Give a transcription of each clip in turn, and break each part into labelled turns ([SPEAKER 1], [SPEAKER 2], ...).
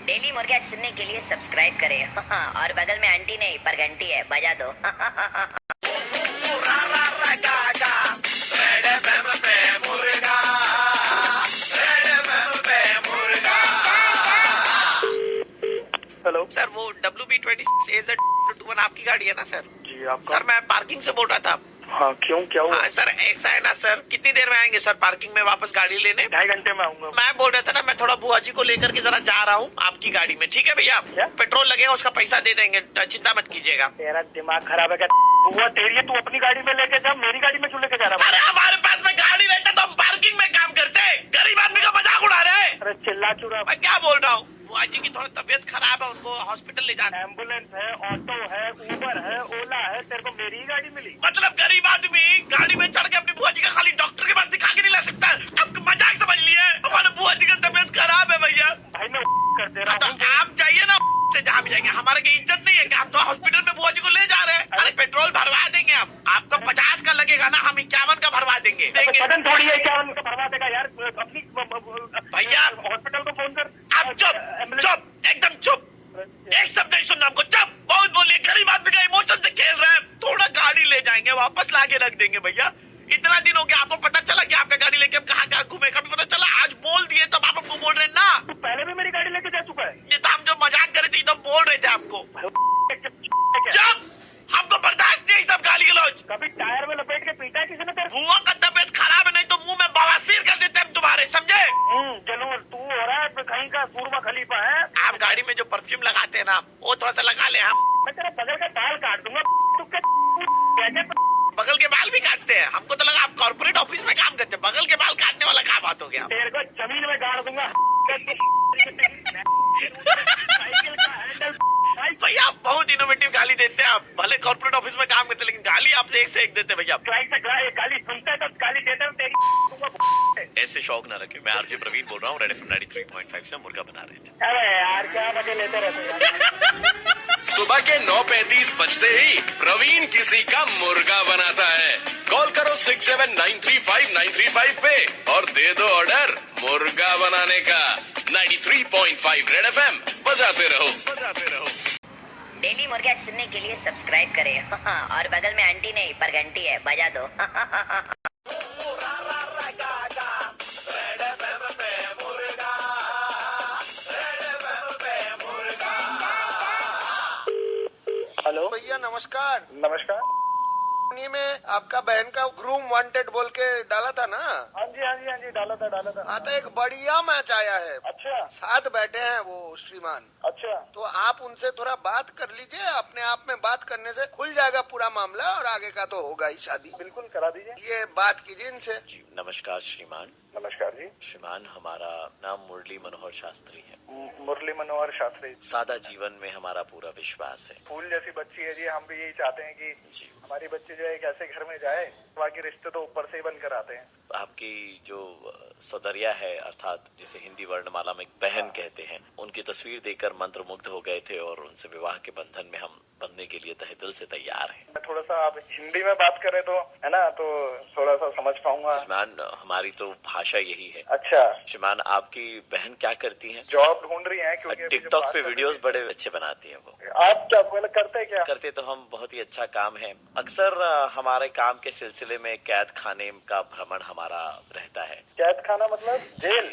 [SPEAKER 1] Daily मुर्गा सुनने के लिए सब्सक्राइब करें और बगल में आंटी नहीं पर घंटी है बजा दो।
[SPEAKER 2] हेलो
[SPEAKER 3] सर, वो WB26AZ21 आपकी गाड़ी है ना सर?
[SPEAKER 2] जी, आपका?
[SPEAKER 3] सर, मैं पार्किंग से बोल रहा था।
[SPEAKER 2] हाँ, क्यों, क्या हुआ?
[SPEAKER 3] हाँ सर, ऐसा है ना सर, कितनी देर में आएंगे सर पार्किंग में वापस गाड़ी लेने?
[SPEAKER 2] 2.5 घंटे में आऊंगा।
[SPEAKER 3] मैं बोल रहा था ना, मैं थोड़ा बुआ जी को लेकर के जरा जा रहा हूँ आपकी गाड़ी में। ठीक है भैया?
[SPEAKER 2] क्या?
[SPEAKER 3] पेट्रोल लगेगा, उसका पैसा दे देंगे, चिंता मत कीजिएगा।
[SPEAKER 2] तेरा दिमाग खराब है क्या? बुआ तेरी है, तू अपनी गाड़ी में लेके जा, मेरी गाड़ी में क्यों लेके जा रहा है?
[SPEAKER 3] अरे हमारे पास में गाड़ी रहता तो हम पार्किंग में काम करते, गरीब आदमी का मजाक उड़ा रहे।
[SPEAKER 2] अरे चिल्ला चुरा।
[SPEAKER 3] मैं क्या बोल रहा हूँ, बुआ जी की थोड़ी तबीयत खराब है, उनको हॉस्पिटल ले जाना।
[SPEAKER 2] एम्बुलेंस है, ऑटो है, उबर है, ओला है, तेरे को मेरी ही गाड़ी मिली?
[SPEAKER 3] मतलब गरीब आदमी गाड़ी में चढ़ के अपनी बुआ जी का खाली डॉक्टर के पास दिखा के नहीं ला सकता? अब मजाक समझ लिए, हमारे बुआ जी का तबीयत खराब है भैया।
[SPEAKER 2] भाई मैं कर दे रहा
[SPEAKER 3] तो
[SPEAKER 2] हूँ।
[SPEAKER 3] आप जाइए ना से, जहाँ भी जाएंगे। हमारे की इज्जत नहीं है कि आप तो हॉस्पिटल में बुआ जी को ले जा रहे हैं। अरे पेट्रोल भरवा देंगे हम, आपका 50 का लगेगा ना, हम 51 का भरवा देंगे।
[SPEAKER 2] बदन थोड़ी है, क्या उनका भरवा देगा यार? अपनी
[SPEAKER 3] भैया
[SPEAKER 2] हॉस्पिटल को फोन कर।
[SPEAKER 3] आप चुप, एकदम चुप, एक शब्द नहीं सुनना हमको, चुप। बहुत बोलिए, गरीब आदमी का इमोशन से खेल रहे हैं। थोड़ा गाड़ी ले जाएंगे, वापस लाके रख देंगे भैया। इतना दिन हो गया, आपको पता चला कि आपका गाड़ी लेके हम कहाँ कहाँ घूमे? कभी पता चला? आज बोल दिए तब आप हमको बोल रहे हैं ना।
[SPEAKER 2] तू पहले भी मेरी गाड़ी लेके जा चुका है।
[SPEAKER 3] ये तो हम जो मजाक करे थे, तो बोल रहे थे आपको। चुप, हमको बर्दाश्त नहीं सब गाली गलौज।
[SPEAKER 2] कभी टायर में लपेट के पीटा है किसी ने तेरे?
[SPEAKER 3] बुआ का तबीयत खराब है, नहीं तो मुंह में बवासीर कर देते हम तुम्हारे, समझे?
[SPEAKER 2] जरूर तू हो रहा है कहीं का सूरमा खलीफा है।
[SPEAKER 3] आप गाड़ी में जो परफ्यूम लगाते हैं ना, वो थोड़ा सा लगा ले। हम
[SPEAKER 2] मैं तेरा बगल का बाल काट दूंगा। तू क्या
[SPEAKER 3] बगल के बाल भी काटते हैं? हमको तो लगा आप कॉर्पोरेट ऑफिस में काम करते हैं। बगल के बाल काटने वाला क्या बात हो गया?
[SPEAKER 2] तेरे को जमीन में गाड़ दूंगा। साइकिल का हैंडल।
[SPEAKER 3] भैया आप बहुत इनोवेटिव गाली देते हैं। आप भले कॉर्पोरेट ऑफिस में काम करते हैं, लेकिन गाली आप एक से एक देते हैं भैया।
[SPEAKER 2] गाली सुनता है तो गाली देता हूँ तेरी।
[SPEAKER 3] ऐसे शौक ना रखे। मैं आरजे प्रवीण बोल रहा हूँ, रेड एफएम 93.5 से मुर्गा बना रहे हैं।
[SPEAKER 2] अरे यार क्या मजे लेते रहते हैं।
[SPEAKER 4] सुबह के 9:35 बजते ही प्रवीण किसी का मुर्गा बनाता है। कॉल करो 67935935 पे और दे दो ऑर्डर मुर्गा बनाने का। 93.5 रेड एफएम बजाते रहो।
[SPEAKER 1] डेली मुर्गा सुनने के लिए सब्सक्राइब करें और बगल में आंटी नहीं पर घंटी है बजा दो।
[SPEAKER 2] हेलो
[SPEAKER 3] भैया नमस्कार।
[SPEAKER 2] नमस्कार।
[SPEAKER 3] ये में आपका बहन का ग्रूम वांटेड बोल के डाला था ना?
[SPEAKER 2] हाँ जी डाला था।
[SPEAKER 3] हाँ तो एक बढ़िया मैच आया है।
[SPEAKER 2] अच्छा
[SPEAKER 3] साथ बैठे हैं वो श्रीमान,
[SPEAKER 2] अच्छा।
[SPEAKER 3] तो आप उनसे थोड़ा बात कर लीजिए। अपने आप में बात करने से खुल जाएगा पूरा मामला, और आगे का तो होगा ही शादी।
[SPEAKER 2] बिल्कुल करा दीजिए।
[SPEAKER 3] ये बात कीजिए इनसे।
[SPEAKER 5] जी नमस्कार श्रीमान।
[SPEAKER 2] नमस्कार जी।
[SPEAKER 5] श्रीमान, हमारा नाम मुरली मनोहर शास्त्री है।
[SPEAKER 2] मुरली मनोहर शास्त्री।
[SPEAKER 5] सादा जीवन में हमारा पूरा विश्वास है।
[SPEAKER 2] फूल जैसी बच्ची है जी, हम भी यही चाहते हैं कि
[SPEAKER 5] जी,
[SPEAKER 2] हमारी बच्ची जो है एक ऐसे घर में जाए, बाकी रिश्ते तो ऊपर से ही बनकर आते हैं।
[SPEAKER 5] आपकी जो सौदरिया है, अर्थात जिसे हिंदी वर्णमाला में बहन कहते हैं, उनकी तस्वीर देखकर मंत्रमुग्ध हो गए थे और उनसे विवाह के बंधन में हम बनने के लिए तहे दिल से तैयार हैं।
[SPEAKER 2] मैं थोड़ा सा आप हिंदी में बात करें तो है ना, तो थोड़ा सा समझ पाऊंगा।
[SPEAKER 5] श्रीमान, हमारी तो भाषा यही है।
[SPEAKER 2] अच्छा।
[SPEAKER 5] श्रीमान, आपकी बहन क्या करती हैं?
[SPEAKER 2] जॉब ढूंढ रही हैं क्योंकि अभी जो
[SPEAKER 5] टिकटॉक
[SPEAKER 2] बात
[SPEAKER 5] पे
[SPEAKER 2] कर
[SPEAKER 5] वीडियोस
[SPEAKER 2] रही
[SPEAKER 5] बड़े अच्छे बनाती हैं वो।
[SPEAKER 2] हैं। आप क्या मतलब करते क्या?
[SPEAKER 5] करते तो हम बहुत ही अच्छा काम है। अक्सर हमारे काम के सिलसिले में कैद खाने का भ्रमण हमारा रहता है।
[SPEAKER 2] कैद खाना मतलब जेल?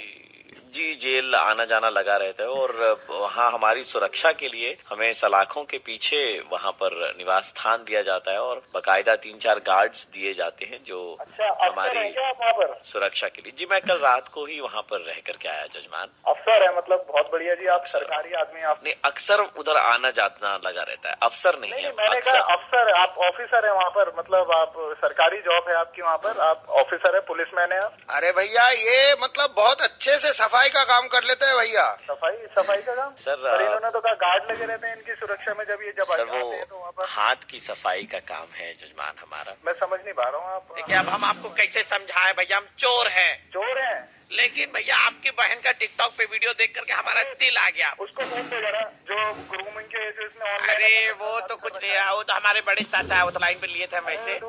[SPEAKER 5] जी, जेल आना जाना लगा रहता है, और वहाँ हमारी सुरक्षा के लिए हमें सलाखों के पीछे वहाँ पर निवास स्थान दिया जाता है, और बकायदा 3-4 गार्ड्स दिए जाते हैं जो
[SPEAKER 2] अच्छा, अफसर
[SPEAKER 5] हमारी
[SPEAKER 2] है क्या आप वहाँ पर?
[SPEAKER 5] सुरक्षा के लिए। जी, मैं कल रात को ही वहाँ पर रह करके आया जजमान।
[SPEAKER 2] अफसर है मतलब? बहुत बढ़िया जी, आप सरकारी आदमी। आप
[SPEAKER 5] नहीं, अक्सर उधर आना जाना लगा रहता है। अफसर नहीं है,
[SPEAKER 2] मैंने
[SPEAKER 5] अक्सर।
[SPEAKER 2] कहा अफसर, आप ऑफिसर है वहाँ पर? मतलब आप सरकारी जॉब है आपकी वहाँ पर, आप ऑफिसर है, पुलिसमैन है आप?
[SPEAKER 3] अरे भैया ये मतलब बहुत अच्छे से सफाई का काम कर लेते हैं भैया।
[SPEAKER 2] सफाई का काम?
[SPEAKER 5] सर,
[SPEAKER 2] पर इन्होंने तो कहा गार्ड लगे रहते हैं इनकी सुरक्षा में, जब ये जब
[SPEAKER 5] सर
[SPEAKER 2] आते हैं तो
[SPEAKER 5] वो
[SPEAKER 2] वहाँ पर।
[SPEAKER 5] हाथ की सफाई का काम है जजमान हमारा।
[SPEAKER 2] मैं समझ नहीं पा रहा हूँ आप।
[SPEAKER 3] देखिए अब हम आपको कैसे समझाएं भैया, हम चोर हैं।
[SPEAKER 2] चोर है?
[SPEAKER 3] लेकिन भैया आपकी बहन का टिकटॉक पे वीडियो देख करके हमारा दिल आ गया।
[SPEAKER 2] उसको फोन पे जरा, जो ग्रूमिंग के जो इसने ऑनलाइन।
[SPEAKER 3] अरे वो तो कुछ नहीं है, वो तो हमारे बड़े चाचा है, वो तो लाइन पे लिए थे हम ऐसे।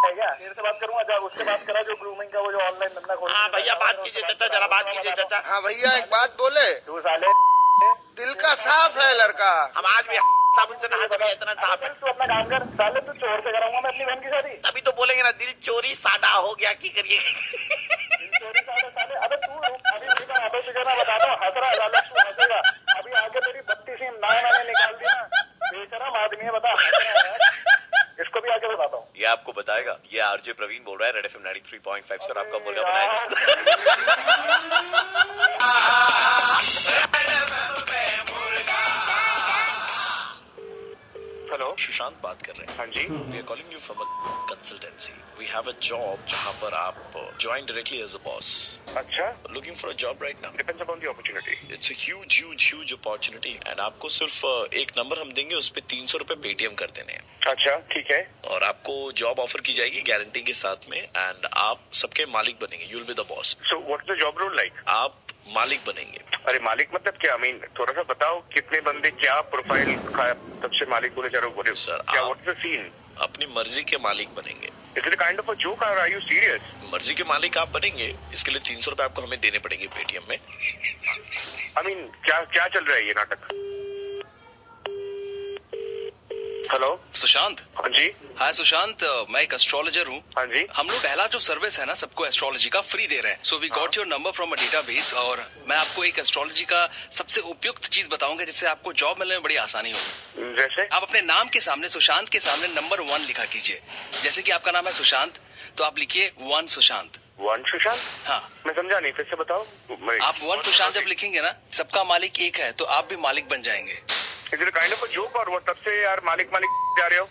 [SPEAKER 2] तेरे से बात करूंगा, जब उससे बात करा जो ग्रूमिंग का वो जो ऑनलाइन धंधा खोल।
[SPEAKER 3] हाँ भैया बात कीजिए चाचा, जरा बात कीजिए चाचा।
[SPEAKER 6] हाँ भैया एक बात बोले,
[SPEAKER 2] तू साले
[SPEAKER 6] दिल इतना साफ है लड़का।
[SPEAKER 3] हम आज भी साबुन से नहाते हैं, इतना साफ है।
[SPEAKER 2] तू अपना काम कर, साले तू चोर से कराऊंगा मैं अपनी बहन की शादी।
[SPEAKER 3] तभी तो बोलेंगे ना, दिल चोरी सादा हो गया, की करिए।
[SPEAKER 2] चोरी साले साले, अबे तू अभी मेरी बात आदत तुझे मैं बताता हूँ, हंस रहा है साला, तू हंसेगा। अभी आगे तेरी 32 नाव मैंने निकाल दी ना, बेशरम आदमी है, बता हंस रहा है यार। इसको भी आगे बताता हूँ।
[SPEAKER 5] ये आपको बताएगा, ये आरजे प्रवीण बोल रहा है, रेड एफएम 93.5 सर, आपका मुर्गा बनाएगा।
[SPEAKER 2] हेलो,
[SPEAKER 5] सुशांत बात कर रहे हैं।
[SPEAKER 2] हाँ जी।
[SPEAKER 5] We are calling you from a consultancy. We have a job जहां पर आप join directly as a boss.
[SPEAKER 2] अच्छा,
[SPEAKER 5] looking for a job right now.
[SPEAKER 2] Depends upon the opportunity.
[SPEAKER 5] It's a huge opportunity and आपको सिर्फ एक number हम देंगे, उस पे 300 रुपए पेटीएम कर देने हैं।
[SPEAKER 2] अच्छा, ठीक है।
[SPEAKER 5] और आपको जॉब ऑफर की जाएगी गारंटी के साथ में, एंड आप सबके मालिक बनेंगे। You will be the boss.
[SPEAKER 2] So what's the job role like?
[SPEAKER 5] आप मालिक बनेंगे।
[SPEAKER 2] अरे मालिक मतलब क्या? मीन थोड़ा सा बताओ, कितने बंदे, क्या प्रोफाइल का, तब से मालिक बोले जा रहे हो, बोले
[SPEAKER 5] सर,
[SPEAKER 2] क्या?
[SPEAKER 5] आप-
[SPEAKER 2] व्हाट्स द सीन?
[SPEAKER 5] अपनी मर्जी के मालिक बनेंगे।
[SPEAKER 2] Is it kind of a joke और आर यू सीरियस?
[SPEAKER 5] मर्जी के मालिक आप बनेंगे, इसके लिए 300 रुपए आपको हमें देने पड़ेंगे पेटीएम में।
[SPEAKER 2] आई मीन क्या क्या चल रहा है ये नाटक? हेलो,
[SPEAKER 7] सुशांत।
[SPEAKER 2] हाँ जी।
[SPEAKER 7] हाय सुशांत, मैं एक एस्ट्रोलॉजर हूँ।
[SPEAKER 2] हाँ जी।
[SPEAKER 7] हम लोग पहला जो सर्विस है ना, सबको एस्ट्रोलॉजी का फ्री दे रहे हैं। So we got your number from a database, और मैं आपको एक एस्ट्रोलॉजी का सबसे उपयुक्त चीज बताऊंगा जिससे आपको जॉब मिलने में बड़ी आसानी होगी।
[SPEAKER 2] जैसे?
[SPEAKER 7] आप अपने नाम के सामने, सुशांत के सामने नंबर 1 लिखा कीजिए। जैसे कि आपका नाम है सुशांत, तो आप लिखिए 1 सुशांत।
[SPEAKER 2] वन सुशांत?
[SPEAKER 7] हाँ,
[SPEAKER 2] मैं समझा नहीं, फिर से बताओ।
[SPEAKER 7] आप 1 सुशांत जब लिखेंगे ना, सबका मालिक एक है, तो आप भी मालिक बन जाएंगे।
[SPEAKER 2] Is it kind of a joke? और वो तब से यार मालिक जा रहे हो,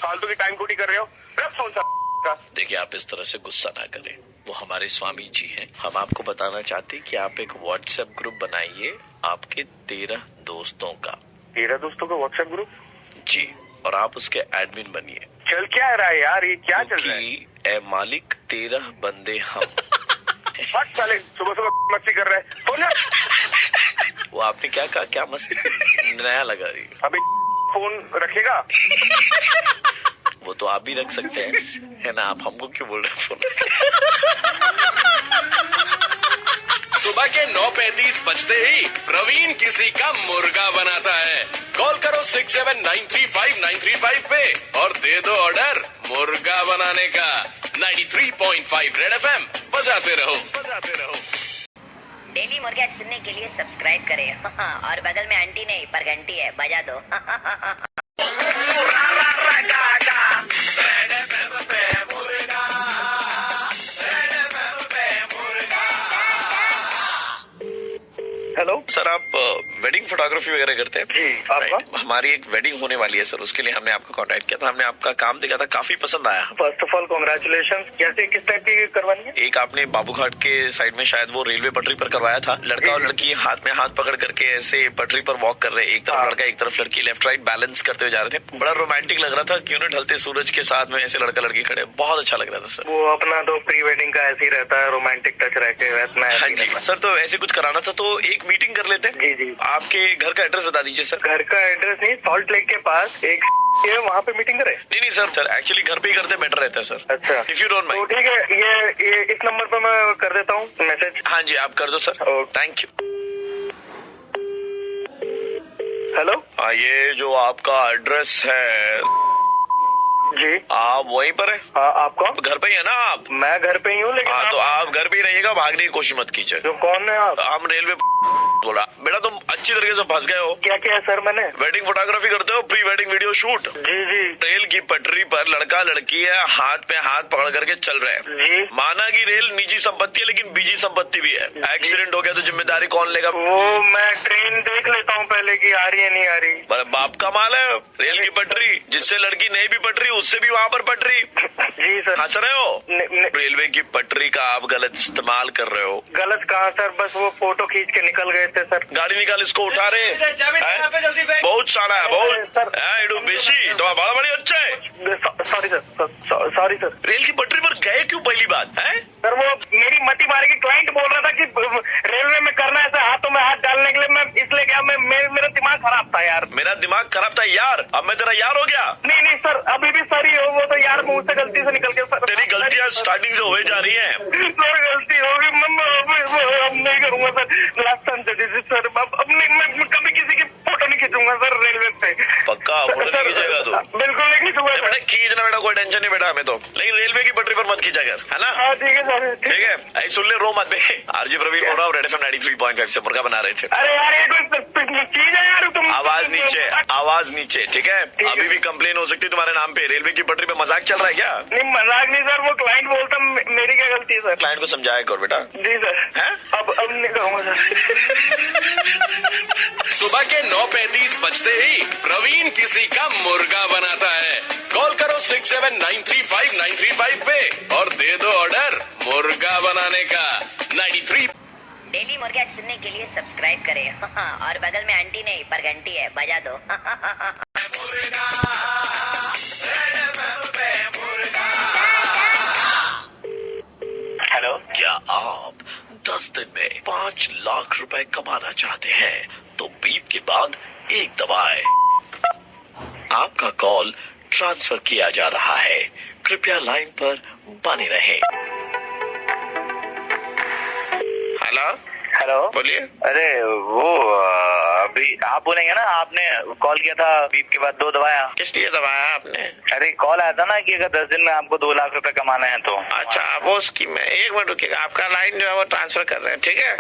[SPEAKER 2] फालतू की टाइम खोटी कर रहे हो। रख फोन का।
[SPEAKER 5] देखिए, आप इस तरह से गुस्सा ना करें, वो हमारे स्वामी जी हैं। हम आपको बताना चाहते हैं कि आप एक व्हाट्सएप ग्रुप बनाइए आपके 13 दोस्तों का।
[SPEAKER 2] 13 दोस्तों का व्हाट्सएप ग्रुप?
[SPEAKER 5] जी, और आप उसके एडमिन बनिए।
[SPEAKER 2] चल क्या रहा है यार, ये क्या चल रहा है?
[SPEAKER 5] क्योंकि ए मालिक 13 बंदे हम।
[SPEAKER 2] हट साले, सुबह सुबह मस्ती कर रहे हैं। फोन रख।
[SPEAKER 5] वो आपने क्या कहा? क्या मस्ती? नया लगा रही है।
[SPEAKER 2] अभी फोन रखेगा?
[SPEAKER 5] वो तो आप भी रख सकते हैं, है ना? आप हमको क्यों बोल रहे हैं फोन?
[SPEAKER 4] सुबह के 9:35 बजते ही प्रवीण किसी का मुर्गा बनाता है। कॉल करो 67935935 पे और दे दो ऑर्डर मुर्गा बनाने का। 93.5 रेड एफएम बजाते रहो।
[SPEAKER 1] डेली मुर्गा सुनने के लिए सब्सक्राइब करें। और बगल में आंटी नहीं पर घंटी है, बजा दो।
[SPEAKER 2] हेलो
[SPEAKER 5] सर, आप वेडिंग फोटोग्राफी वगैरह करते हैं?
[SPEAKER 2] जी, आपका?
[SPEAKER 5] Right. हमारी एक वेडिंग होने वाली है सर, उसके लिए हमने आपको कांटेक्ट किया था। हमने आपका काम देखा था, काफी पसंद आया।
[SPEAKER 2] First of all congratulation. कैसे, किस टाइप की करवानी है?
[SPEAKER 5] एक आपने बाबूघाट के साइड में शायद वो रेलवे पटरी पर करवाया था। लड़का और लड़की हाथ में हाथ पकड़ करके ऐसे पटरी पर वॉक कर रहे, एक तरफ लड़का एक तरफ लड़की, लेफ्ट राइट बैलेंस करते हुए जा रहे थे। बड़ा रोमांटिक लग रहा था, क्यों ना ढलते सूरज के साथ में ऐसे लड़का लड़की खड़े, बहुत अच्छा लग रहा था सर।
[SPEAKER 2] वो अपना तो प्री वेडिंग का ऐसे ही रहता है, रोमांटिक टच रहते हैं।
[SPEAKER 5] हाँ जी सर, तो ऐसे कुछ कराना था, तो एक मीटिंग कर लेते हैं।
[SPEAKER 2] जी जी।
[SPEAKER 5] आपके घर का एड्रेस बता दीजिए सर।
[SPEAKER 2] घर का एड्रेस नहीं, सॉल्ट लेक के पास एक है, वहाँ पे मीटिंग करे।
[SPEAKER 5] नहीं सर, एक्चुअली घर पे ही करते बेटर रहता है सर।
[SPEAKER 2] अच्छा,
[SPEAKER 5] इफ यू डोंट
[SPEAKER 2] तो
[SPEAKER 5] माइंड।
[SPEAKER 2] ठीक है, ये इस नंबर पे मैं कर देता हूँ मैसेज।
[SPEAKER 5] हाँ जी, आप कर दो सर। Thank you.
[SPEAKER 2] हेलो,
[SPEAKER 5] हाँ, ये जो आपका एड्रेस है
[SPEAKER 2] जी,
[SPEAKER 5] आप वहीं पर है?
[SPEAKER 2] हाँ, आपका?
[SPEAKER 5] घर पे ही है ना आप?
[SPEAKER 2] मैं घर पे ही हूँ, लेकिन
[SPEAKER 5] हाँ, तो आप घर पे ही रहिएगा, भागने की कोशिश मत कीजिए।
[SPEAKER 2] जो कौन है आप?
[SPEAKER 5] हम रेलवे बोला। बेटा, तुम अच्छी तरीके से फंस गए हो।
[SPEAKER 2] क्या किया सर मैंने?
[SPEAKER 5] वेडिंग फोटोग्राफी करते हो, प्री वेडिंग वीडियो शूट।
[SPEAKER 2] जी जी
[SPEAKER 5] रेल की पटरी पर लड़का लड़की है, हाथ पे हाथ पकड़ करके चल रहे हैं।
[SPEAKER 2] जी।
[SPEAKER 5] माना कि रेल निजी संपत्ति है, लेकिन बीजी संपत्ति भी है। एक्सीडेंट हो गया तो जिम्मेदारी कौन लेगा?
[SPEAKER 2] वो मैं ट्रेन देख लेता हूँ पहले की आ रही है नहीं आ रही।
[SPEAKER 5] मेरे बाप का माल है। रेल की पटरी, जिससे लड़की नहीं भी पटरी, उससे भी वहाँ पर पटरी।
[SPEAKER 2] जी सर।
[SPEAKER 5] हंस रहे हो? रेलवे की पटरी का आप गलत इस्तेमाल कर रहे हो।
[SPEAKER 2] गलत कहाँ सर, बस वो फोटो खींच के निकल गए थे सर।
[SPEAKER 5] गाड़ी निकाल, इसको उठा रहे हैं? बहुत सारा है, बहुत है, बेची तो बड़ा बड़ी अच्छा है।
[SPEAKER 2] Sorry sir, sorry sir.
[SPEAKER 5] Rail की पटरी पर गए क्यों पहली बात है?
[SPEAKER 2] सर वो मेरी मती मारे की क्लाइंट बोल रहा था कि रेलवे में करना है ऐसा, हाथों में हाथ डालने के लिए। मैं इसलिए क्या, मेरा दिमाग खराब था यार।
[SPEAKER 5] मेरा दिमाग खराब था यार, अब मैं तेरा यार हो गया?
[SPEAKER 2] नहीं नहीं सर, अभी भी सर ही हो, वो तो यार मुंह से गलती से निकल गया सर।
[SPEAKER 5] तेरी गलतियां स्टार्टिंग से हुए जा रही हैं।
[SPEAKER 2] सर गलती होगी, मैं अब नहीं करूंगा सर। लास्ट टाइम सर, अब नहीं, मैं कभी किसी की खींचूंगा सर रेलवे पे।
[SPEAKER 5] पक्का फोटो नहीं खींचेगा तू?
[SPEAKER 2] बिल्कुल नहीं खींचूंगा
[SPEAKER 5] बेटा खींचना बेटा, कोई टेंशन नहीं बेटा हमें तो, लेकिन रेलवे की पटरी पर मत खींचा कर, है ना?
[SPEAKER 2] हाँ ठीक है सर।
[SPEAKER 5] ठीक है, ऐसे सुन ले, रो मत बे। आरजे प्रवीण बोल रहा हूँ, रेड एफएम 93.5 से मुर्गा बना रहे थे।
[SPEAKER 2] अरे यार ये कोई चीज है यार, तुम
[SPEAKER 5] आवाज नीचे, आवाज नीचे, ठीक है? अभी भी कंप्लेन हो सकती है तुम्हारे नाम पे। रेलवे की पटरी पे मजाक चल रहा है क्या?
[SPEAKER 2] नहीं मजाक नहीं सर, वो क्लाइंट बोलता मेरी क्या गलती है सर?
[SPEAKER 5] क्लाइंट को समझाया करो बेटा।
[SPEAKER 2] जी सर।
[SPEAKER 5] हैं?
[SPEAKER 2] अब नहीं कहूँगा सर।
[SPEAKER 4] सुबह के 9:35 बजते ही प्रवीण किसी का मुर्गा बनाता है। कॉल करो 67935935 पे और दे दो ऑर्डर मुर्गा बनाने का। 93
[SPEAKER 1] डेली मुर्गा सुनने के लिए सब्सक्राइब करें और बगल में आंटी नहीं पर घंटी है, बजा दो।
[SPEAKER 2] हेलो,
[SPEAKER 5] क्या आप 10 दिन में 5 लाख रुपए कमाना चाहते हैं तो बीप के बाद एक दबाएं। आपका कॉल ट्रांसफर किया जा रहा है, कृपया लाइन पर बने रहें। हेलो
[SPEAKER 2] हेलो
[SPEAKER 5] बोलिए।
[SPEAKER 2] अरे वो अभी आप बोलेंगे ना, आपने कॉल किया था बीप के बाद 2 दबाया।
[SPEAKER 5] किस लिए दबाया आपने?
[SPEAKER 2] अरे कॉल आया था ना कि अगर 10 दिन में आपको 2 लाख रुपए कमाने हैं तो।
[SPEAKER 5] अच्छा वो स्कीम है, एक मिनट रुकिएगा, आपका लाइन जो है वो ट्रांसफर कर रहे हैं, ठीक है?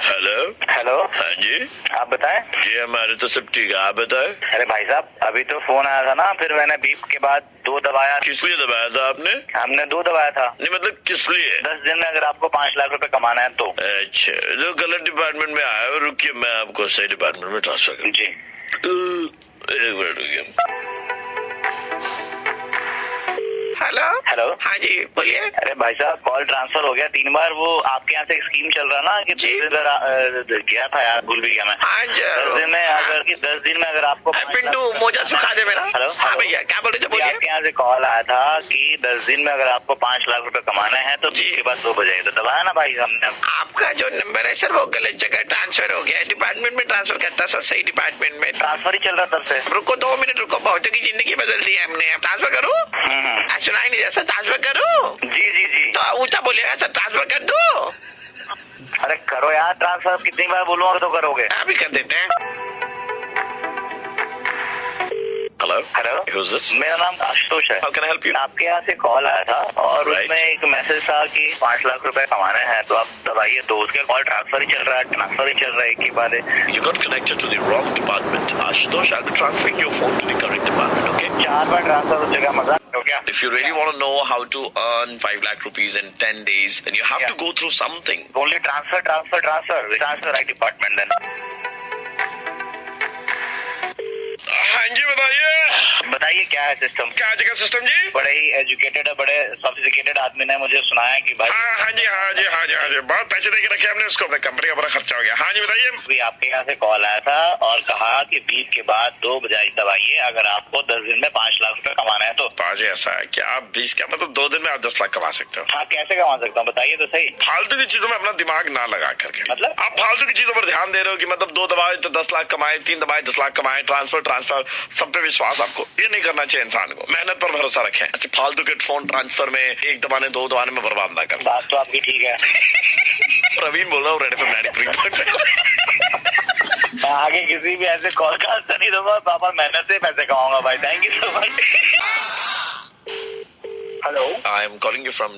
[SPEAKER 5] हेलो
[SPEAKER 2] हेलो,
[SPEAKER 5] हाँ जी
[SPEAKER 2] आप बताएं।
[SPEAKER 5] जी हमारे तो सब ठीक है, आप बताएं।
[SPEAKER 2] अरे भाई साहब अभी तो फोन आया था ना, फिर मैंने बीप के बाद 2 दबाया।
[SPEAKER 5] किस लिए दबाया था आपने?
[SPEAKER 2] हमने 2 दबाया था।
[SPEAKER 5] नहीं मतलब किस लिए?
[SPEAKER 2] 10 दिन में अगर आपको 5 लाख रुपए कमाना है तो।
[SPEAKER 5] अच्छा जो गलत डिपार्टमेंट में आया है, रुकिए मैं आपको सही डिपार्टमेंट में ट्रांसफर कर।
[SPEAKER 2] जी
[SPEAKER 5] एक मिनट रुकिए। हेलो
[SPEAKER 2] हेलो,
[SPEAKER 5] हाँ जी बोलिए।
[SPEAKER 2] अरे भाई साहब कॉल ट्रांसफर हो गया 3 बार। वो आपके यहाँ से एक स्कीम चल रहा ना कि
[SPEAKER 5] जी।
[SPEAKER 2] गया था यार, भूल भी गया मैं।
[SPEAKER 5] हाँ
[SPEAKER 2] 10 दिन में अगर कि 10 दिन में अगर आपको 5 लाख
[SPEAKER 5] पिंटू
[SPEAKER 2] रुपए
[SPEAKER 5] मोजा सुखा दे मेरा।
[SPEAKER 2] हेलो
[SPEAKER 5] हाँ भैया क्या बोले थे, बोलिए।
[SPEAKER 2] आपके यहाँ से कॉल आया था कि 10 दिन में अगर आपको 5 लाख रुपए कमाने हैं तो
[SPEAKER 5] जी।
[SPEAKER 2] के बाद 2 बजे तो दबाया ना भाई हमने।
[SPEAKER 5] आपका जो नंबर है सर वो गलत जगह ट्रांसफर हो गया है, डिपार्टमेंट में ट्रांसफर करता सर, सही डिपार्टमेंट में।
[SPEAKER 2] ट्रांसफर ही चल रहा तब से।
[SPEAKER 5] रुको 2 मिनट रुको, बहुतों की जिंदगी बदल दी है हमने। ट्रांसफर करूँ? सुनाई नहीं जैसा, ट्रांसफर करूँ?
[SPEAKER 2] जी जी जी।
[SPEAKER 5] तो ऊंचा बोलिएगा सर, ट्रांसफर कर दो।
[SPEAKER 2] अरे करो यार ट्रांसफर, कितनी बार बोलूंगा तो करोगे।
[SPEAKER 5] अभी कर देते हैं। Hello
[SPEAKER 2] hello,
[SPEAKER 5] Who's this?
[SPEAKER 2] मेरा नाम आशुतोष है।
[SPEAKER 5] How can I help you?
[SPEAKER 2] आपके यहाँ से कॉल आया था और
[SPEAKER 5] Right.
[SPEAKER 2] उसमें एक मैसेज था कि 5 लाख रुपए कमाने हैं तो आप दबाइए। तो उसके कॉल ट्रांसफर ही चल रहा है, ट्रांसफर ही चल रहा है एक ही बार।
[SPEAKER 5] You got connected to the wrong department. Ashutosh, I'll be transferring your phone to the correct department, okay?
[SPEAKER 2] 4 bar transfer हो जाएगा, मजाक हो गया।
[SPEAKER 5] If you really want to know how to earn 5 lakh rupees in 10 days, then you have to
[SPEAKER 2] Yeah.
[SPEAKER 5] go through something.
[SPEAKER 2] Only transfer transfer transfer transfer right department then.
[SPEAKER 5] हाँ जी बताइए,
[SPEAKER 2] बताइए क्या है सिस्टम।
[SPEAKER 5] क्या जगह सिस्टम जी?
[SPEAKER 2] बड़े ही educated है, बड़े सोफिस्टिकेटेड आदमी ने मुझे सुनाया कि भाई
[SPEAKER 5] हाँ जी, बहुत पैसे दे के रखे हमने उसको, अपने कंपनी का बड़ा खर्चा हो गया। हाँ जी बताइए।
[SPEAKER 2] भी आपके यहाँ से कॉल आया था और कहा कि बीप के बाद 2 बजाय दबाइए अगर आपको 10 दिन में 5 लाख रुपए कमाना है तो।
[SPEAKER 5] पाजी ऐसा है कि आप 20 का मतलब 2 दिन में आप 10 लाख कमा सकते हो।
[SPEAKER 2] हाँ कैसे कमा सकता हूँ बताइए तो सही।
[SPEAKER 5] फालतू की चीजों में अपना दिमाग ना लगा करके,
[SPEAKER 2] मतलब?
[SPEAKER 5] आप फालतू की चीजों पर ध्यान दे रहे हो कि मतलब 2 दबाए तो 10 लाख कमाए, 3 दबाए 10 लाख कमाए, ट्रांसफर सब पे विश्वास। आपको ये नहीं करना चाहिए इंसान को, मेहनत पर भरोसा रखें। ऐसे फालतू के फोन ट्रांसफर में 1 दबाने 2 दबाने में बर्बाद ना कर।
[SPEAKER 2] बात तो आपकी ठीक है।
[SPEAKER 5] प्रवीण बोल रहा हूँ, रेड एफएम 93.5।
[SPEAKER 2] आगे किसी भी ऐसे कॉल का आंसर नहीं दूंगा, पापा मेहनत से पैसे कमाऊंगा भाई। Thank you so much. Hello,
[SPEAKER 5] I am calling you from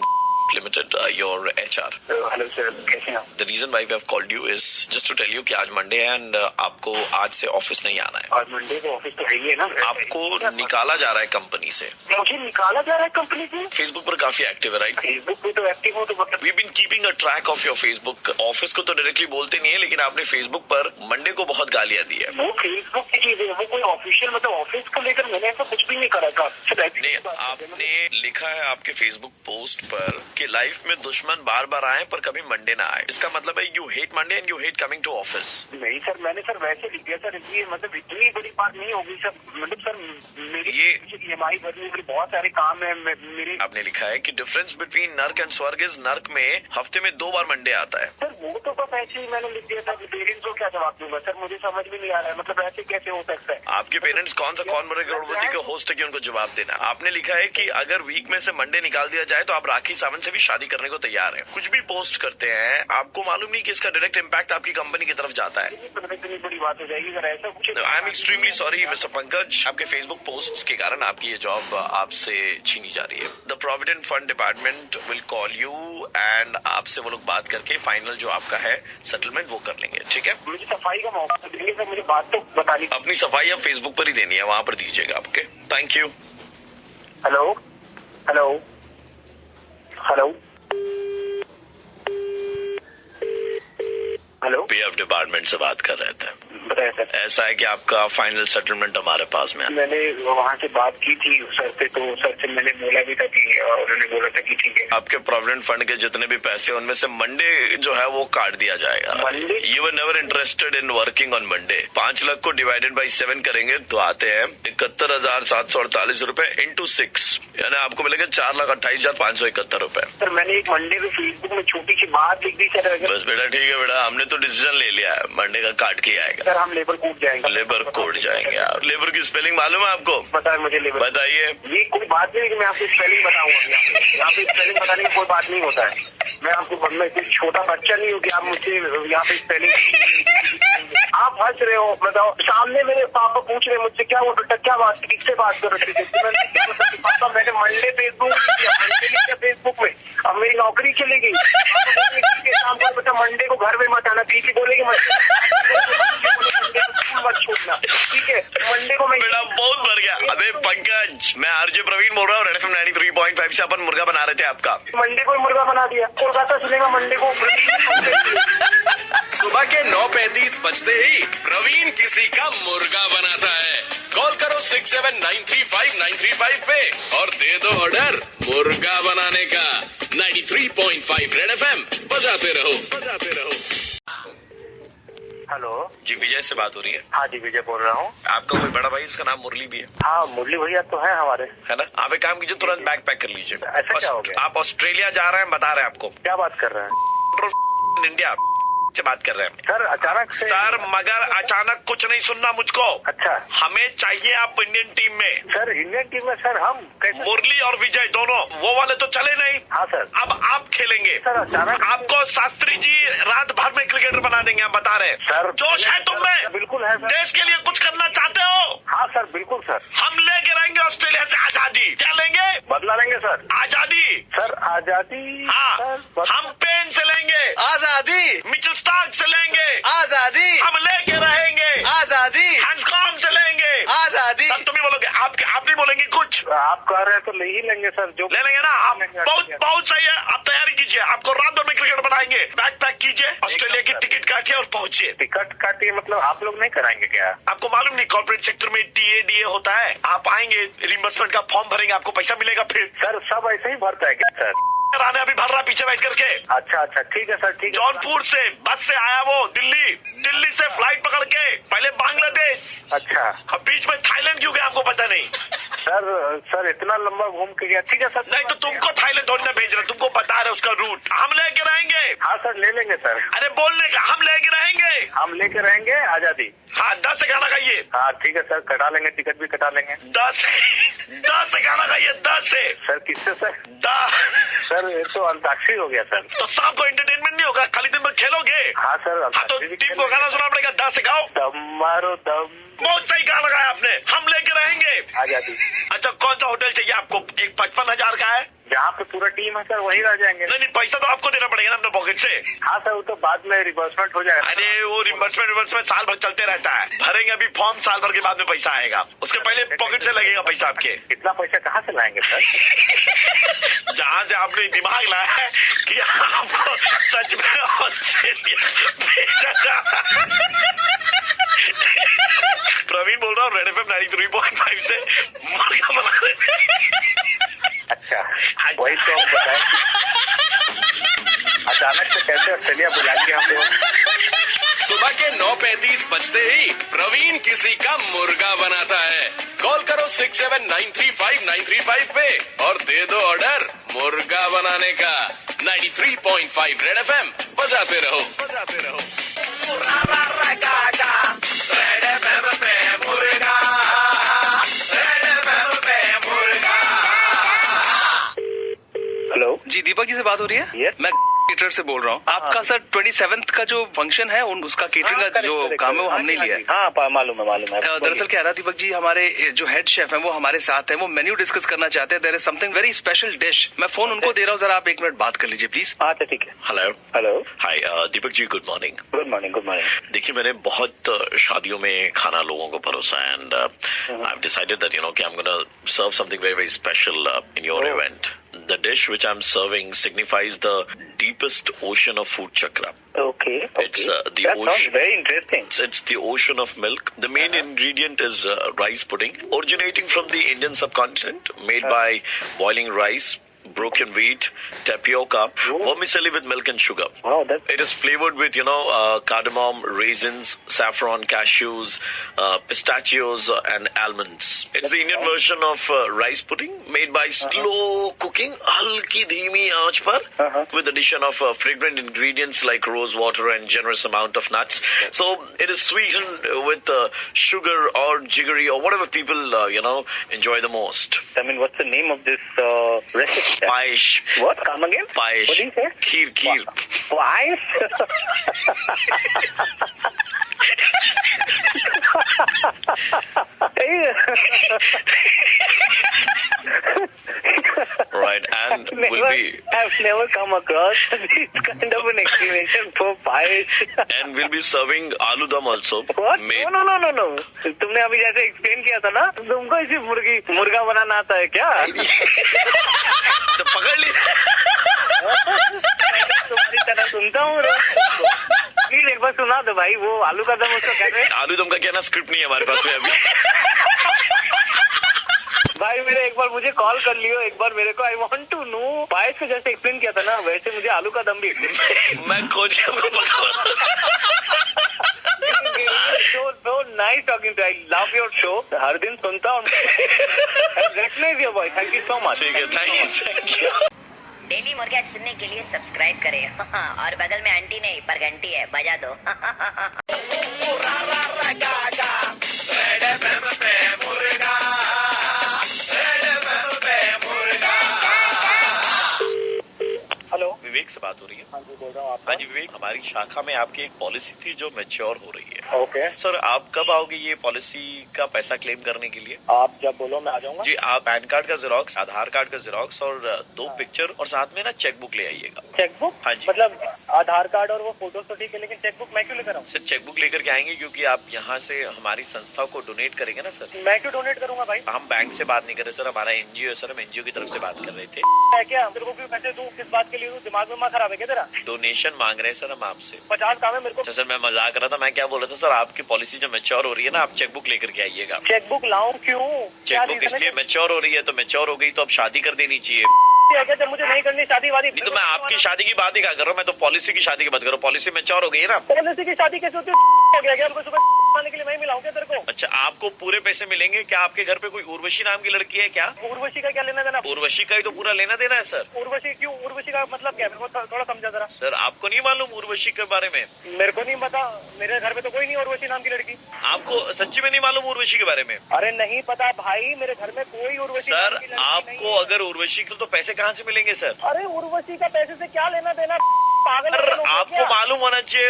[SPEAKER 5] Limited, your HR.
[SPEAKER 2] Hello sir, कैसे हैं आप?
[SPEAKER 5] The reason why we have called you is just to tell you कि आज मंडे है एंड आपको आज से ऑफिस नहीं आना है।
[SPEAKER 2] आज मंडे को ऑफिस तो है ही है ना।
[SPEAKER 5] आपको निकाला जा रहा है कंपनी से।
[SPEAKER 2] मुझे निकाला जा रहा है कंपनी से?
[SPEAKER 5] फेसबुक पर काफी एक्टिव है, राइट?
[SPEAKER 2] फेसबुक पे तो एक्टिव हो तो मतलब।
[SPEAKER 5] We've been keeping a track of your Facebook. Office को तो डायरेक्टली बोलते नहीं है, लेकिन आपने फेसबुक पर मंडे को बहुत गालियां दी है।
[SPEAKER 2] वो फेसबुक की चीज है, वो कोई ऑफिशियल मतलब ऑफिस को लेकर मैंने ऐसा कुछ भी नहीं करा था।
[SPEAKER 5] नहीं, आपने लिखा है आपके फेसबुक पोस्ट पर कि लाइफ में दुश्मन बार बार आए पर कभी मंडे ना आए। इसका मतलब है you hate Monday and you hate coming to office.
[SPEAKER 2] नहीं सर, मैंने सर वैसे लिख दिया सर, ये मतलब इतनी बड़ी बात नहीं होगी सर। मतलब सर मेरी EMI भरनी, मेरे बहुत सारे काम है मेरे।
[SPEAKER 5] आपने लिखा है कि डिफरेंस बिटवीन नर्क एंड स्वर्ग इज नर्क में हफ्ते में 2 बार मंडे आता है।
[SPEAKER 2] सर वो तो बस ऐसे ही मैंने लिख दिया था। पेरेंट्स को क्या जवाब दूंगा सर, मुझे समझ में नहीं आ रहा है। मतलब ऐसे कैसे हो सकता है?
[SPEAKER 5] आपके पेरेंट्स कौन सा कौन बड़े करोड़पति के होस्ट है कि उनको जवाब देना। आपने लिखा है कि अगर वीक में से मंडे निकाल दिया जाए तो आप राखी सावंत
[SPEAKER 3] से भी शादी करने को तैयार हैं। कुछ भी पोस्ट करते हैं, आपको मालूम नहीं कि इसका डायरेक्ट इम्पैक्ट आपकी कंपनी की तरफ जाता है।
[SPEAKER 2] इतनी बड़ी बात हो जाएगी अगर ऐसा कुछ।
[SPEAKER 3] I am extremely sorry mister Pankaj, आपके फेसबुक पोस्ट्स के कारण आपकी ये जॉब आपसे छीनी जा रही है। The provident fund department will call you and आपसे वो लोग बात करके फाइनल जो आपका है सेटलमेंट वो कर लेंगे, ठीक है?
[SPEAKER 2] मुझे सफाई का मौका देंगे सर, मुझे बात तो बतानी।
[SPEAKER 3] अपनी सफाई आप फेसबुक पर ही देनी है, वहां पर दीजिएगा आपके। Thank you.
[SPEAKER 2] Hello hello hello hello,
[SPEAKER 3] PF department से बात कर रहे थे।
[SPEAKER 2] बताइए सर।
[SPEAKER 3] ऐसा है कि आपका फाइनल सेटलमेंट हमारे पास में है।
[SPEAKER 2] मैंने वहाँ से बात की थी सर से, तो सर से मैंने बोला भी था कि उन्होंने बोला था कि ठीक है।
[SPEAKER 3] आपके प्रोविडेंट फंड के जितने भी पैसे उनमें से मंडे जो है वो काट दिया जाएगा।
[SPEAKER 2] Monday?
[SPEAKER 3] You were never interested in working on Monday. 5 lakh को डिवाइडेड बाई 7 करेंगे तो आते हैं 71,748 रुपए इंटू 6, यानी आपको मिलेगा 4,28,571 रुपए।
[SPEAKER 2] सर मैंने एक मंडे पे फेसबुक में छोटी सी बात लिख दी सर।
[SPEAKER 3] बस बेटा ठीक है बेटा, हमने तो डिसीजन ले लिया है, मंडे का काट के आएगा।
[SPEAKER 2] सर हम लेबर कोर्ट जाएंगे।
[SPEAKER 3] लेबर कोड जाएंगे आप। लेबर की स्पेलिंग मालूम है आपको?
[SPEAKER 2] बताए मुझे लेबर।
[SPEAKER 3] बताइए।
[SPEAKER 2] ये कोई बात नहीं है कि मैं आपको स्पेलिंग बताऊंगा। यहाँ पे स्पेलिंग बताने की कोई बात नहीं होता है। मैं आपको, मैं कोई छोटा बच्चा नहीं हूँ कि आप मुझसे यहाँ पे स्पेलिंग। आप हंस रहे हो, बताओ। सामने मेरे पापा पूछ रहे मुझसे क्या वो बेटा क्या बात, किससे बात कर रहे थे? पापा मैंने मंडे फेसबुक फेसबुक में, अब मेरी नौकरी चली गई। शाम को बेटा मंडे को घर में मत आना, पीछे बोलेगी मत छोड़ना, ठीक है? मंडे को मैं
[SPEAKER 3] बेटा बहुत भर गया। अबे पंकज, मैं आरजे प्रवीण बोल रहा हूँ, रेड एफएम 93.5 से अपन मुर्गा बना रहे थे आपका।
[SPEAKER 2] मंडे को मुर्गा बना दिया। कोलकाता चलेगा मंडे को।
[SPEAKER 4] सुबह के 9:35 बजते ही प्रवीण किसी का मुर्गा बनाता है। कॉल करो 67935935 पे और दे दो ऑर्डर मुर्गा बनाने का। 93.5 रेड एफएम बजाते रहो, बजाते रहो।
[SPEAKER 2] हेलो
[SPEAKER 3] जी, विजय से बात हो रही है?
[SPEAKER 2] हाँ जी, विजय बोल रहा हूँ।
[SPEAKER 3] आपका कोई बड़ा भाई, इसका नाम मुरली भी है?
[SPEAKER 2] हाँ मुरली भैया तो है हमारे,
[SPEAKER 3] है ना? आप एक काम कीजिए, तुरंत बैग पैक कर लीजिए।
[SPEAKER 2] ऐसा क्या हो गया?
[SPEAKER 3] आप ऑस्ट्रेलिया जा रहे हैं, बता रहे हैं आपको।
[SPEAKER 2] क्या बात कर रहे हैं?
[SPEAKER 3] इंडिया से बात कर रहे हैं
[SPEAKER 2] सर? अचानक से
[SPEAKER 3] सर, मगर अचानक कुछ नहीं सुनना मुझको।
[SPEAKER 2] अच्छा
[SPEAKER 3] हमें चाहिए आप इंडियन टीम में।
[SPEAKER 2] सर, इंडियन टीम में सर हम कैसे?
[SPEAKER 3] मुरली और विजय दोनों, वो वाले तो चले नहीं।
[SPEAKER 2] हाँ सर।
[SPEAKER 3] अब आप खेलेंगे।
[SPEAKER 2] सर अचानक
[SPEAKER 3] आपको शास्त्री जी रात भर में क्रिकेटर बना देंगे, हम बता रहे हैं।
[SPEAKER 2] सर
[SPEAKER 3] जोश है तुम में?
[SPEAKER 2] बिल्कुल है सर।
[SPEAKER 3] देश के लिए कुछ करना चाहते हो?
[SPEAKER 2] हाँ सर, बिल्कुल सर।
[SPEAKER 3] हम लेके रहेंगे ऑस्ट्रेलिया से आजादी। क्या लेंगे?
[SPEAKER 2] बदला लेंगे सर।
[SPEAKER 3] आजादी।
[SPEAKER 2] सर आजादी।
[SPEAKER 3] हाँ,
[SPEAKER 2] सर
[SPEAKER 3] हम पेन से लेंगे
[SPEAKER 7] आजादी,
[SPEAKER 3] मिचेल स्टार्क से लेंगे,
[SPEAKER 7] आजादी,
[SPEAKER 3] हम लेके रहेंगे
[SPEAKER 7] आजादी,
[SPEAKER 3] हैंड्सकॉम से लेंगे।
[SPEAKER 7] आजादी।
[SPEAKER 3] तब तुम ही बोलोगे, आप नहीं बोलेंगे कुछ?
[SPEAKER 2] आप कह रहे हैं तो ले ही लेंगे सर। जो
[SPEAKER 3] ले लेंगे ना आप?
[SPEAKER 2] लेंगे।
[SPEAKER 3] बहुत बहुत सही है, आप तैयारी कीजिए, आपको रात भर में क्रिकेट बनाएंगे। बैग पैक कीजिए, ऑस्ट्रेलिया की टिकट काटिए और पहुंचिए।
[SPEAKER 2] टिकट काटिए मतलब आप लोग नहीं कराएंगे क्या?
[SPEAKER 3] आपको मालूम नहीं, कॉर्पोरेट सेक्टर में टीए होता है। आप आएंगे, रिइंबर्समेंट का फॉर्म भरेंगे, आपको पैसा मिलेगा। फिर
[SPEAKER 2] सर सब ऐसे ही भरता है क्या सर?
[SPEAKER 3] राने अभी भर रहा पीछे बैठ करके।
[SPEAKER 2] अच्छा अच्छा, ठीक है सर, ठीक है।
[SPEAKER 3] जौनपुर से बस से आया वो दिल्ली से फ्लाइट पकड़ के पहले बांग्लादेश,
[SPEAKER 2] अच्छा
[SPEAKER 3] अब बीच में थाईलैंड क्यों गया हमको पता नहीं।
[SPEAKER 2] सर इतना लंबा घूम के गया। ठीक है सर।
[SPEAKER 3] नहीं तो तुमको थाईलैंड थोड़ी ना भेज रहे, तुमको बता रहे उसका रूट। हम लेके रहेंगे।
[SPEAKER 2] हाँ सर, ले लेंगे सर।
[SPEAKER 3] अरे बोलने का, हम लेके रहेंगे।
[SPEAKER 2] हम लेके रहेंगे आजादी।
[SPEAKER 3] हाँ, 10 से गाना गाइए।
[SPEAKER 2] हाँ ठीक है सर, कटा लेंगे, टिकट भी कटा लेंगे।
[SPEAKER 3] 10 से गाना गाइए, 10 से।
[SPEAKER 2] सर किससे सर?
[SPEAKER 3] 10।
[SPEAKER 2] सर ये तो अंताक्षरी हो गया सर।
[SPEAKER 3] तो शाम को एंटरटेनमेंट नहीं होगा, खाली दिन में खेलोगे?
[SPEAKER 2] हाँ सर।
[SPEAKER 3] हाँ तो टीम को गाना सुना पड़ेगा। 10 से गाओ।
[SPEAKER 2] दम मारो दम।
[SPEAKER 3] बहुत सही गाना गाया आपने। हम लेके रहेंगे
[SPEAKER 2] आजादी।
[SPEAKER 3] अच्छा, कौन सा होटल चाहिए आपको? एक 55,000 का है,
[SPEAKER 2] जहाँ पे पूरा टीम है सर वहीं रह जाएंगे।
[SPEAKER 3] नहीं पैसा तो आपको देना पड़ेगा ना अपने पॉकेट से।
[SPEAKER 2] हाँ सर, वो तो बाद में रिवर्समेंट हो जाएगा।
[SPEAKER 3] अरे वो रिवर्समेंट साल भर चलते रहता है। भरेंगे अभी फॉर्म, साल भर के बाद में पैसा आएगा, उसके पहले पॉकेट से लगेगा पैसा आपके।
[SPEAKER 2] इतना पैसा कहाँ से लाएंगे सर?
[SPEAKER 3] जहाँ से आपने दिमाग लाया है कि आपको सच में ऑस्ट्रेलिया भेजा जा। प्रवीण बोल रहा हूँ, रेड एफएम 93.5 से मुर्गा बना रहे।
[SPEAKER 2] अच्छा, वही तो हम बताएं। अचानक से कैसे ऑस्ट्रेलिया बुला लिया हम लोग?
[SPEAKER 4] सुबह के 9:35 बजते ही प्रवीण किसी का मुर्गा बनाता है। कॉल करो 67935935 पे और दे दो ऑर्डर मुर्गा बनाने का। 93.5 रेड एफएम बजाते रहो, बजाते रहो। रेड एफएम पे मुर्गा, रेड एफएम पे मुर्गा।
[SPEAKER 2] हेलो
[SPEAKER 7] जी, दीपक जी से बात हो रही है?
[SPEAKER 2] Yes.
[SPEAKER 7] मैं केटर से बोल रहा हूँ। आपका सर 27th का जो फंक्शन है उसका केटरिंग का जो काम है वो हमने लिया है।
[SPEAKER 2] हाँ मालूम है।
[SPEAKER 7] दरअसल क्या है ना दीपक जी, हमारे जो हेड शेफ हैं वो हमारे साथ हैं, वो मेन्यू डिस्कस करना चाहते हैं। There is something very special dish. मैं फोन उनको दे रहा हूँ, जरा आप 1 मिनट बात कर लीजिए प्लीज।
[SPEAKER 2] हाँ तो ठीक है।
[SPEAKER 5] हेलो
[SPEAKER 2] हेलो,
[SPEAKER 5] हाय Deepak ji, good morning.
[SPEAKER 2] Good morning.
[SPEAKER 5] देखिए, मैंने बहुत शादियों में खाना लोगों को परोसा है and I have decided that कि I am gonna serve something very very special in your event. The dish which I'm serving signifies the deepest ocean of food chakra.
[SPEAKER 2] Okay.
[SPEAKER 5] It's the
[SPEAKER 2] That sounds
[SPEAKER 5] ocean.
[SPEAKER 2] very interesting.
[SPEAKER 5] It's the ocean of milk. The main ingredient is rice pudding, originating from the Indian subcontinent, made by boiling rice, broken wheat, tapioca, vermicelli with milk and sugar.
[SPEAKER 2] Wow, that's
[SPEAKER 5] It is flavored with, cardamom, raisins, saffron, cashews, pistachios, and almonds. It's the Indian version of rice pudding, made by slow cooking, halki dheemi aach par, with addition of fragrant ingredients like rose water and generous amount of nuts. So it is sweetened with sugar or jaggery or whatever people, enjoy the most.
[SPEAKER 2] I mean, what's the name of this recipe?
[SPEAKER 5] Paesh.
[SPEAKER 2] What? Come again?
[SPEAKER 5] Paesh.
[SPEAKER 2] What do you say?
[SPEAKER 5] Kheer.
[SPEAKER 2] Paesh?
[SPEAKER 5] Right, and will be
[SPEAKER 2] I've never come across this kind of an explanation for Paesh.
[SPEAKER 5] and we'll be serving aloo dum also.
[SPEAKER 2] What?
[SPEAKER 5] Made,
[SPEAKER 2] No. तुमने अभी जैसे explain किया था ना, तुमको इसी मुर्गा बनाना आता है क्या?
[SPEAKER 5] तो पकड़ ली.
[SPEAKER 2] तुम्हारी तरह सुनता हूँ प्लीज एक बार सुना दो भाई, वो आलू का दम उसको कहते हैं।
[SPEAKER 5] आलू दम का क्या ना, स्क्रिप्ट नहीं है हमारे पास में अभी.
[SPEAKER 2] भाई मेरे एक बार मुझे कॉल कर लियो, एक बार मेरे को आई वांट टू नो। पायस को जैसे एक्सप्लेन किया था ना, वैसे मुझे आलू का दम भी
[SPEAKER 5] मैं खोज के आपको
[SPEAKER 2] so nice talking to you. I love your show. हर दिन सुनता हूँ। Recognize your voice. Thank you so much.
[SPEAKER 5] ठीक है, थैंक यू.
[SPEAKER 1] डेली मुर्गा सुनने के लिए सब्सक्राइब करें और बगल में आंटी नहीं पर घंटी है, बजा दो.
[SPEAKER 2] हेलो,
[SPEAKER 5] विवेक से बात हो रही है?
[SPEAKER 2] हाँ जी बोल रहा हूँ आप।
[SPEAKER 5] हाँ जी विवेक, हमारी शाखा में आपकी एक पॉलिसी थी जो मैच्योर हो रही है.
[SPEAKER 2] ओके,
[SPEAKER 5] सर, आप कब आओगे ये पॉलिसी का पैसा क्लेम करने के लिए?
[SPEAKER 2] आप जब बोलो मैं आ जाऊंगा।
[SPEAKER 5] जी, आप पैन कार्ड का जेरोक्स, आधार कार्ड का जेरोक्स और 2 पिक्चर और साथ में ना चेकबुक ले आइएगा.
[SPEAKER 2] चेकबुक?
[SPEAKER 5] हाँ जी.
[SPEAKER 2] मतलब आधार कार्ड और वो फोटो तो ठीक है, लेकिन चेकबुक मैं क्यों लेकर आऊँ?
[SPEAKER 5] सर, चेकबुक लेकर के आएंगे क्योंकि आप यहाँ से हमारी संस्था को डोनेट करेंगे ना सर.
[SPEAKER 2] मैं क्यों डोनेट करूंगा भाई?
[SPEAKER 5] हम बैंक से बात नहीं कर रहे सर, हमारा एनजीओ है सर, हम एनजीओ की तरफ से बात कर रहे थे.
[SPEAKER 2] है क्या? तेरे को क्यों पैसे दूं? किस बात के लिए दूं? दिमाग में खराब है क्या तेरा?
[SPEAKER 5] डोनेशन मांग रहे हैं सर हम आपसे.
[SPEAKER 2] 50 काम है मेरे को।
[SPEAKER 5] अच्छा सर, मैं मजाक कर रहा था. मैं क्या बोल रहा था सर, आपकी पॉलिसी जो मैच्योर हो रही है ना, आप चेकबुक लेकर के आइएगा.
[SPEAKER 2] चेकबुक लाऊं क्यों?
[SPEAKER 5] चेकबुक इसलिए मैच्योर हो रही है, तो मैच्योर हो गई तो अब शादी कर देनी चाहिए.
[SPEAKER 2] क्या जब मुझे नहीं करनी शादी वादी?
[SPEAKER 5] नहीं तो मैं आपकी शादी की बात ही क्या कर रहा हूँ, मैं तो पॉलिसी की शादी की बात कर रहा हूँ. पॉलिसी मैच्योर हो गई है ना.
[SPEAKER 2] पॉलिसी की शादी कैसे होती है? हो गया क्या? हमको सुबह खाने के लिए मैं मिलाऊं क्या तेरे को?
[SPEAKER 5] अच्छा, आपको पूरे पैसे मिलेंगे. क्या आपके घर पे कोई उर्वशी नाम की लड़की है क्या?
[SPEAKER 2] उर्वशी का क्या लेना देना?
[SPEAKER 5] उर्वशी का ही तो पूरा लेना देना है सर.
[SPEAKER 2] उर्वशी क्यों? उर्वशी का मतलब क्या? मेरे को थोड़ा समझा जरा।
[SPEAKER 5] सर, आपको नहीं मालूम उर्वशी के बारे में?
[SPEAKER 2] मेरे को नहीं पता, मेरे घर में तो कोई नहीं उर्वशी नाम की लड़की।
[SPEAKER 5] आपको सच्ची में नहीं मालूम उर्वशी के बारे में?
[SPEAKER 2] अरे नहीं पता भाई, मेरे घर में कोई उर्वशी
[SPEAKER 5] सर,
[SPEAKER 2] नाम की लड़की नहीं
[SPEAKER 5] आपको
[SPEAKER 2] है।
[SPEAKER 5] अगर उर्वशी के तो पैसे कहाँ से मिलेंगे सर?
[SPEAKER 2] अरे उर्वशी का पैसे से क्या लेना देना? पागल
[SPEAKER 5] सर,
[SPEAKER 2] हो गए
[SPEAKER 5] आपको
[SPEAKER 2] क्या?
[SPEAKER 5] मालूम होना चाहिए.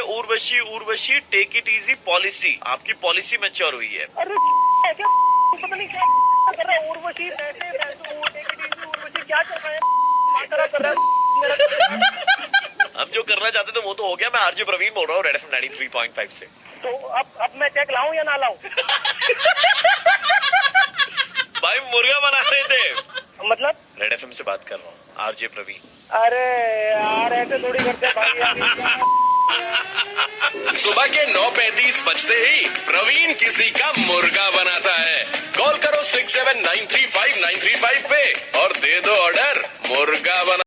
[SPEAKER 5] Urvashi take it easy policy, आपकी पॉलिसी मैच्योर हुई है.
[SPEAKER 2] अरे क्या पता नहीं क्या कर रहा है? उर्वशी पैसे उर्वशी क्या कर रहा है? मातरा कर रहा है।
[SPEAKER 5] हम जो करना चाहते थे वो तो हो गया. मैं आरजे प्रवीण बोल रहा हूँ, रेड एफएम 93.5 से.
[SPEAKER 2] तो अब मैं चेक लाऊं या ना लाऊं?
[SPEAKER 5] भाई, मुर्गा बना रहे थे.
[SPEAKER 2] मतलब
[SPEAKER 5] रेड एफएम से बात कर रहा हूँ, आरजे प्रवीण.
[SPEAKER 2] अरे यार ऐसे थोड़ी करते हैं भाई यार, ये क्या?
[SPEAKER 4] सुबह के 9:35 बजते ही प्रवीण किसी का मुर्गा बनाता है. कॉल करो 67935935 पे और दे दो ऑर्डर मुर्गा बना.